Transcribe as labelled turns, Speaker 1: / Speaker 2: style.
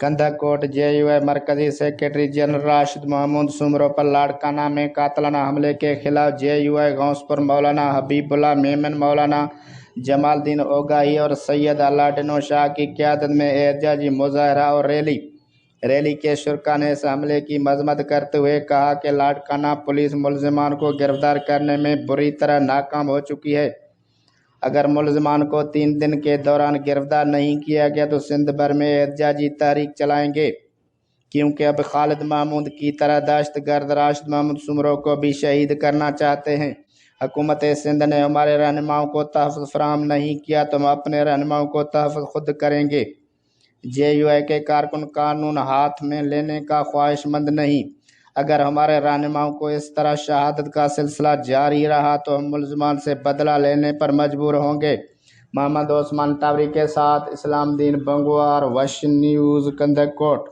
Speaker 1: कंधा coat JUI मरकजी secretary general Rashid Mahmood सुमरों पर लाड़काना में कातलाना हमले के खिलाफ JUI गौसपुर मौलाना हबीबुल्लाह मेमन, मौलाना जमालुद्दीन ओगाही और सैयद अलाउद्दीन शाह की क़यादत में एहतजाजी मुजाहरा और रैली के शुरका ने इस हमले की मजम्मत करते हुए कहा कि लाड़काना पुलिस मुलजिमान को गिरफ्तार करने में बुरी तरह नाकाम हो चुकी है। अगर मुलजिमान को 3 दिन के दौरान गिरफ्तार नहीं किया गया तो सिंध भर में एहतजाजी तहरीक चलाएंगे, क्योंकि अब खालिद महमूद की तरह दहशतगर्द राशिद महमूद सुमरों को भी शहीद करना चाहते हैं। हुकूमत सिंध ने हमारे रहनुमाओं को तहफ़्फ़ुज़ फराहम नहीं किया तो हम अपने रहनुमाओं को तहफ़्फ़ुज़ खुद करेंगे। JUI के कारकुन कानून हाथ में लेने का ख्वाहिशमंद नहीं। अगर हमारे रहनुमाओं को इस तरह शहादत का सिलसिला जारी रहा तो हम मुलजिमान से बदला लेने पर मजबूर होंगे। मोहम्मद ओस्मान टावरी के साथ इस्लाम दीन बंगवार, वश न्यूज़, कंधा कोट।